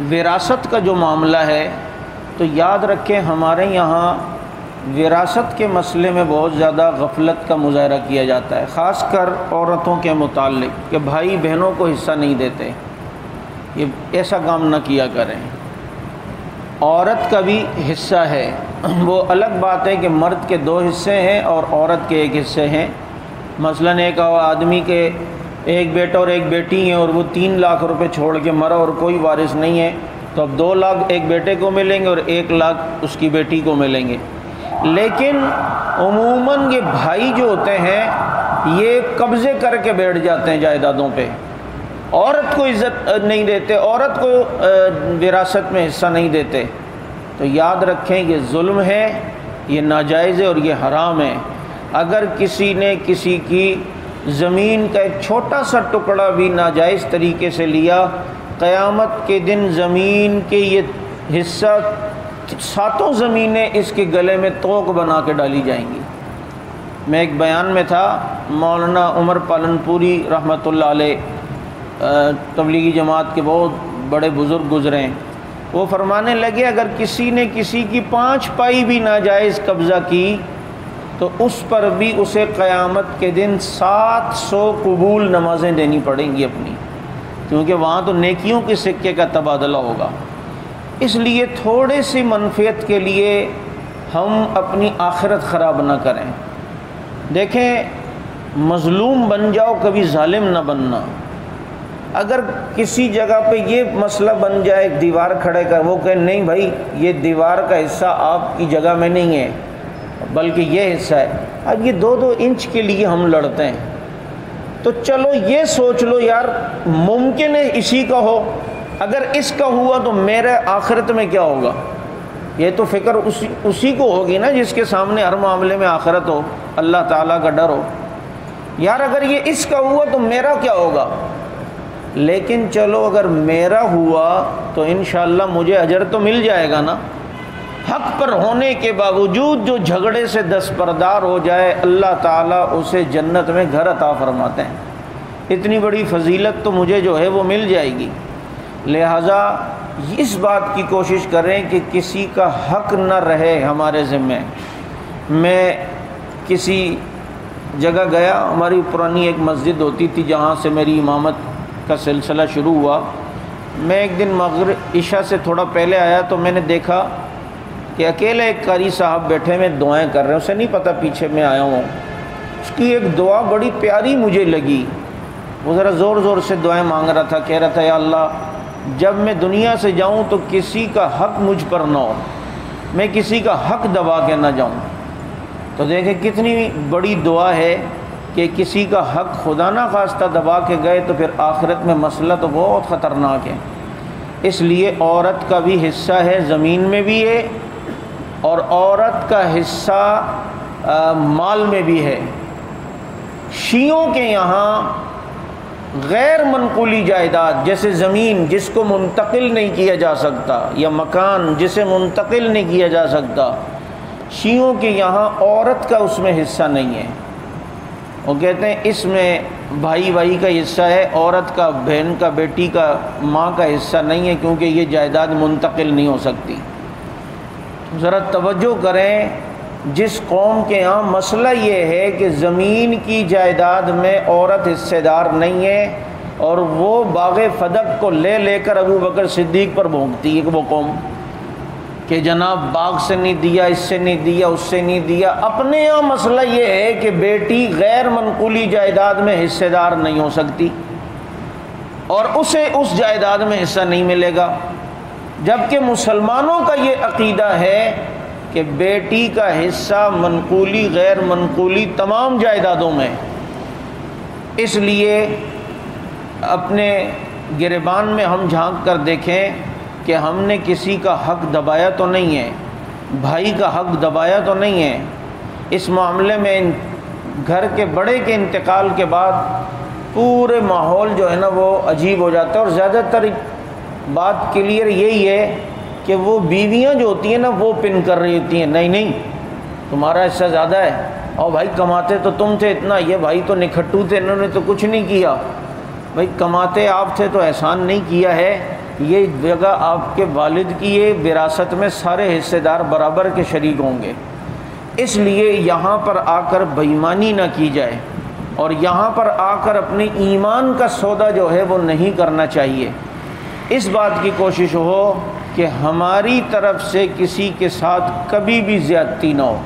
وراثت کا جو معاملہ ہے تو یاد رکھیں ہمارے یہاں وراثت کے مسئلے میں بہت زیادہ غفلت کا مظاہرہ کیا جاتا ہے، خاص کر عورتوں کے متعلق کہ بھائی بہنوں کو حصہ نہیں دیتے۔ یہ ایسا کام نہ کیا کریں۔ عورت کا بھی حصہ ہے، وہ الگ بات ہے کہ مرد کے 2 حصے ہیں اور عورت کے 1 حصے ہیں۔ مثلاً ایک آدمی کے ایک بیٹا اور ایک بیٹی ہیں اور وہ 3 لاکھ روپے چھوڑ کے مرا اور کوئی وارث نہیں ہے، تو اب 2 لاکھ ایک بیٹے کو ملیں گے اور 1 لاکھ اس کی بیٹی کو ملیں گے۔ لیکن عموماً یہ بھائی جو ہوتے ہیں یہ قبضے کر کے بیٹھ جاتے ہیں جائیدادوں پہ، عورت کو عزت نہیں دیتے، عورت کو وراثت میں حصہ نہیں دیتے۔ تو یاد رکھیں یہ ظلم ہے، یہ ناجائز ہے اور یہ حرام ہے۔ اگر کسی نے کسی کی زمین کا ایک چھوٹا سا ٹکڑا بھی ناجائز طریقے سے لیا، قیامت کے دن زمین کے یہ حصہ 7 زمینیں اس کے گلے میں توق بنا کے ڈالی جائیں گی۔ میں ایک بیان میں تھا، مولانا عمر پالن پوری رحمۃ اللہ علیہ تبلیغی جماعت کے بہت بڑے بزرگ گزرے ہیں، وہ فرمانے لگے اگر کسی نے کسی کی 5 پائی بھی ناجائز قبضہ کی تو اس پر بھی اسے قیامت کے دن 700 قبول نمازیں دینی پڑیں گی اپنی، کیونکہ وہاں تو نیکیوں کے سکے کا تبادلہ ہوگا۔ اس لیے تھوڑے سی منفعت کے لیے ہم اپنی آخرت خراب نہ کریں۔ دیکھیں مظلوم بن جاؤ، کبھی ظالم نہ بننا۔ اگر کسی جگہ پہ یہ مسئلہ بن جائے، ایک دیوار کھڑے کر، وہ کہے نہیں بھائی یہ دیوار کا حصہ آپ کی جگہ میں نہیں ہے بلکہ یہ حصہ ہے، اب یہ 2-2 انچ کے لیے ہم لڑتے ہیں، تو چلو یہ سوچ لو یار ممکن ہے اسی کا ہو، اگر اس کا ہوا تو میرے آخرت میں کیا ہوگا؟ یہ تو فکر اسی کو ہوگی نا جس کے سامنے ہر معاملے میں آخرت ہو، اللہ تعالیٰ کا ڈر ہو۔ یار اگر یہ اس کا ہوا تو میرا کیا ہوگا؟ لیکن چلو اگر میرا ہوا تو انشاءاللہ مجھے اجر تو مل جائے گا نا۔ حق پر ہونے کے باوجود جو جھگڑے سے دستبردار ہو جائے، اللہ تعالیٰ اسے جنت میں گھر عطا فرماتے ہیں۔ اتنی بڑی فضیلت تو مجھے جو ہے وہ مل جائے گی۔ لہٰذا اس بات کی کوشش کریں کہ کسی کا حق نہ رہے ہمارے ذمے۔ میں کسی جگہ گیا، ہماری پرانی ایک مسجد ہوتی تھی جہاں سے میری امامت کا سلسلہ شروع ہوا۔ میں ایک دن مغرب عشاء سے تھوڑا پہلے آیا تو میں نے دیکھا کہ اکیلے ایک قاری صاحب بیٹھے میں دعائیں کر رہے ہیں، اسے نہیں پتہ پیچھے میں آیا ہوں۔ اس کی ایک دعا بڑی پیاری مجھے لگی، وہ ذرا زور زور سے دعائیں مانگ رہا تھا، کہہ رہا تھا یا اللہ جب میں دنیا سے جاؤں تو کسی کا حق مجھ پر نہ ہو، میں کسی کا حق دبا کے نہ جاؤں۔ تو دیکھیں کتنی بڑی دعا ہے کہ کسی کا حق خدا نہ خواستہ دبا کے گئے تو پھر آخرت میں مسئلہ تو بہت خطرناک ہے۔ اس لیے عورت کا بھی حصہ ہے، زمین میں بھی ہے، اور عورت کا حصہ مال میں بھی ہے۔ شیعوں کے یہاں غیر منقولی جائیداد جیسے زمین جس کو منتقل نہیں کیا جا سکتا یا مکان جسے منتقل نہیں کیا جا سکتا، شیعوں کے یہاں عورت کا اس میں حصہ نہیں ہے۔ وہ کہتے ہیں اس میں بھائی کا حصہ ہے، عورت کا، بہن کا، بیٹی کا، ماں کا حصہ نہیں ہے کیونکہ یہ جائیداد منتقل نہیں ہو سکتی۔ ذرا توجہ کریں، جس قوم کے یہاں مسئلہ یہ ہے کہ زمین کی جائیداد میں عورت حصے دار نہیں ہے اور وہ باغ فدق کو لے کر ابو بکر صدیق پر بھونکتی ہے وہ قوم کہ جناب باغ سے نہیں دیا، اس سے نہیں دیا، اس سے نہیں دیا۔ اپنے یہاں مسئلہ یہ ہے کہ بیٹی غیر منقولی جائیداد میں حصے دار نہیں ہو سکتی اور اسے اس جائیداد میں حصہ نہیں ملے گا، جبکہ مسلمانوں کا یہ عقیدہ ہے کہ بیٹی کا حصہ منقولی غیر منقولی تمام جائیدادوں میں۔ اس لیے اپنے گریبان میں ہم جھانک کر دیکھیں کہ ہم نے کسی کا حق دبایا تو نہیں ہے، بھائی کا حق دبایا تو نہیں ہے۔ اس معاملے میں گھر کے بڑے کے انتقال کے بعد پورے ماحول جو ہے نا وہ عجیب ہو جاتا ہے، اور زیادہ تر بات کلیئر یہی ہے کہ وہ بیویاں جو ہوتی ہیں نا وہ پن کر رہی ہوتی ہیں، نہیں تمہارا حصہ زیادہ ہے، اور بھائی کماتے تو تم تھے اتنا، یہ بھائی تو نکھٹو تھے، انہوں نے تو کچھ نہیں کیا۔ بھائی کماتے آپ تھے تو احسان نہیں کیا ہے، یہ جگہ آپ کے والد کی ہے، وراثت میں سارے حصے دار برابر کے شریک ہوں گے، اس لیے یہاں پر آ کر بے ایمانی نہ کی جائے، اور یہاں پر آ کر اپنے ایمان کا سودا جو ہے وہ نہیں کرنا چاہیے۔ اس بات کی کوشش ہو کہ ہماری طرف سے کسی کے ساتھ کبھی بھی زیادتی نہ ہو۔